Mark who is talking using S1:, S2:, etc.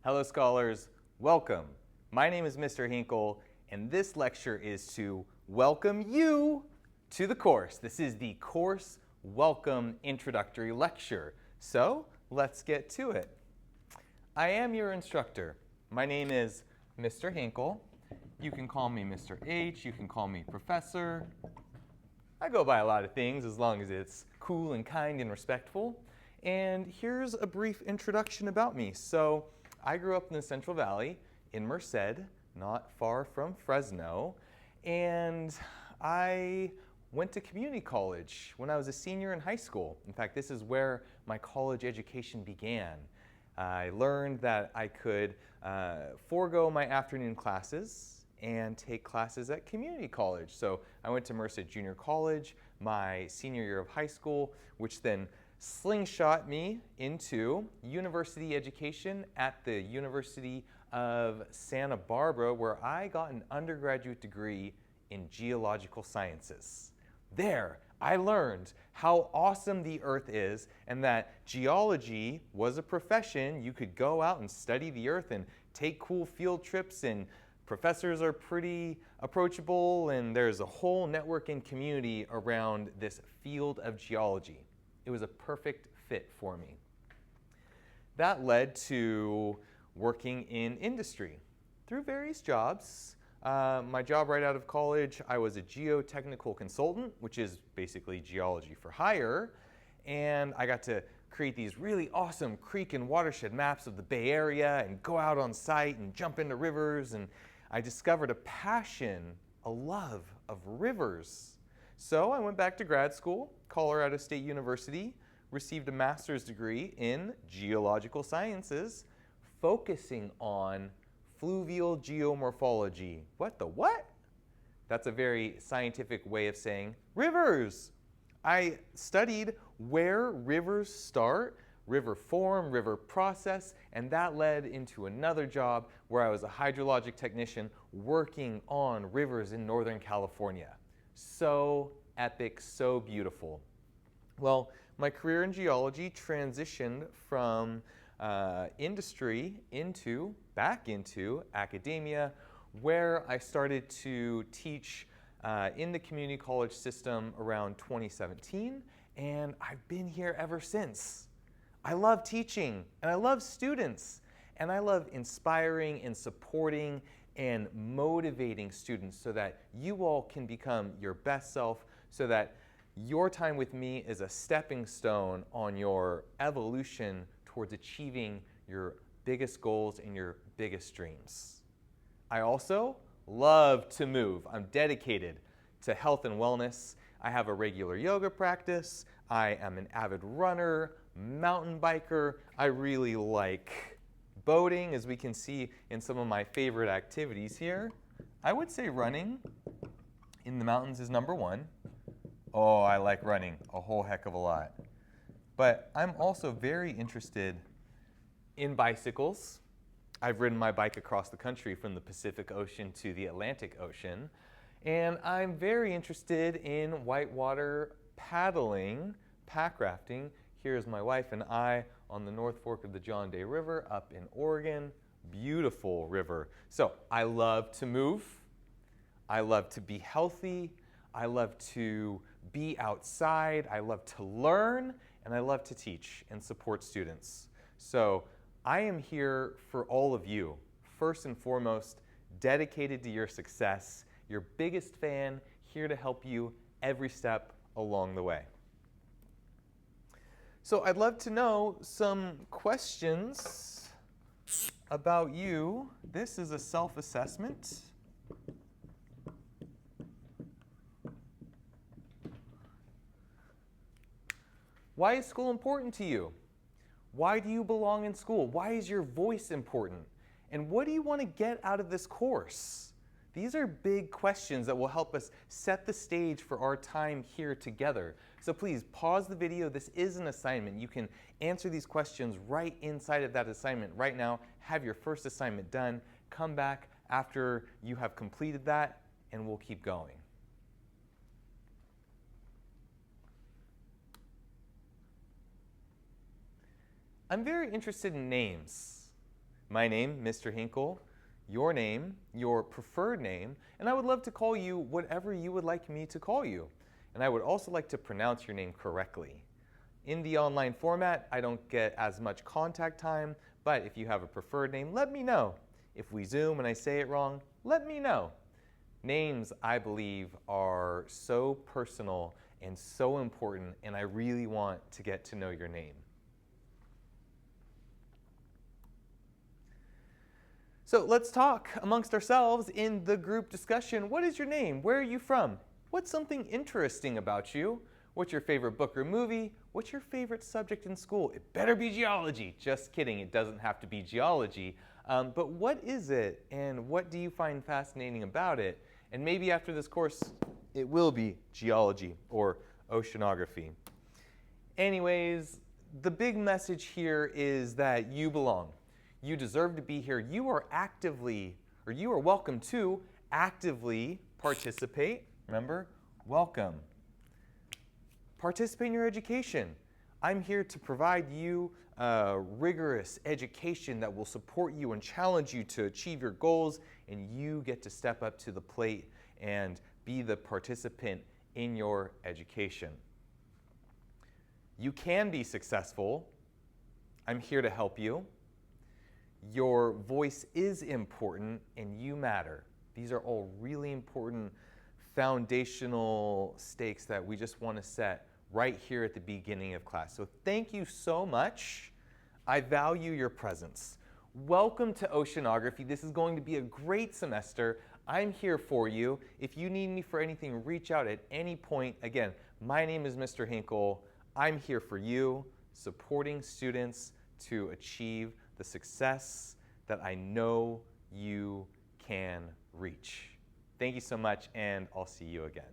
S1: Hello scholars, welcome. My name is Mr. Hinkle and this lecture is to welcome you to the course. This is the course welcome introductory lecture. So let's get to it. I am your instructor. My name is Mr. Hinkle. You can call me Mr. H, you can call me Professor. I go by a lot of things as long as it's cool and kind and respectful. And here's a brief introduction about me. So I grew up in the Central Valley in Merced, not far from Fresno. And I went to community college when I was a senior in high school. In fact, this is where my college education began. I learned that I could forego my afternoon classes and take classes at community college. So I went to Merced Junior College my senior year of high school, which then slingshot me into university education at the University of Santa Barbara, where I got an undergraduate degree in geological sciences. There, I learned how awesome the Earth is and that geology was a profession. You could go out and study the Earth and take cool field trips, and professors are pretty approachable, and there's a whole network and community around this field of geology. It was a perfect fit for me. That led to working in industry through various jobs. My job right out of college, I was a geotechnical consultant, which is basically geology for hire, and I got to create these really awesome creek and watershed maps of the Bay Area and go out on site and jump into rivers, and I discovered a passion, a love of rivers. So I went back to grad school, Colorado State University, received a master's degree in geological sciences, focusing on fluvial geomorphology. What the what? That's a very scientific way of saying rivers. I studied where rivers start, river form, river process, and that led into another job where I was a hydrologic technician working on rivers in Northern California. So epic, so beautiful. Well, my career in geology transitioned from industry back into academia, where I started to teach in the community college system around 2017, and I've been here ever since. I love teaching, and I love students, and I love inspiring and supporting and motivating students so that you all can become your best self, so that your time with me is a stepping stone on your evolution towards achieving your biggest goals and your biggest dreams. I also love to move. I'm dedicated to health and wellness. I have a regular yoga practice. I am an avid runner, mountain biker. I really like boating, as we can see in some of my favorite activities here. I would say running in the mountains is number one. Oh, I like running a whole heck of a lot. But I'm also very interested in bicycles. I've ridden my bike across the country from the Pacific Ocean to the Atlantic Ocean. And I'm very interested in whitewater paddling, pack rafting. Here's my wife and I on the North Fork of the John Day River up in Oregon. Beautiful river. So I love to move. I love to be healthy. I love to be outside. I love to learn, and I love to teach and support students. So I am here for all of you. First and foremost, dedicated to your success, your biggest fan, here to help you every step along the way. So I'd love to know some questions about you. This is a self-assessment. Why is school important to you? Why do you belong in school? Why is your voice important? And what do you want to get out of this course? These are big questions that will help us set the stage for our time here together. So please pause the video. This is an assignment. You can answer these questions right inside of that assignment right now. Have your first assignment done. Come back after you have completed that, and we'll keep going. I'm very interested in names. My name, Mr. Hinkle, your name, your preferred name, and I would love to call you whatever you would like me to call you. And I would also like to pronounce your name correctly. In the online format, I don't get as much contact time, but if you have a preferred name, let me know. If we Zoom and I say it wrong, let me know. Names, I believe, are so personal and so important, and I really want to get to know your name. So let's talk amongst ourselves in the group discussion. What is your name? Where are you from? What's something interesting about you? What's your favorite book or movie? What's your favorite subject in school? It better be geology. Just kidding, it doesn't have to be geology. But what is it, and what do you find fascinating about it? And maybe after this course, it will be geology or oceanography. Anyways, the big message here is that you belong. You deserve to be here. You are welcome to actively participate. Remember, welcome. Participate in your education. I'm here to provide you a rigorous education that will support you and challenge you to achieve your goals, and you get to step up to the plate and be the participant in your education. You can be successful. I'm here to help you. Your voice is important, and you matter. These are all really important foundational stakes that we just want to set right here at the beginning of class. So thank you so much. I value your presence. Welcome to Oceanography. This is going to be a great semester. I'm here for you. If you need me for anything, reach out at any point. Again, my name is Mr. Hinkle. I'm here for you, supporting students to achieve the success that I know you can reach. Thank you so much, and I'll see you again.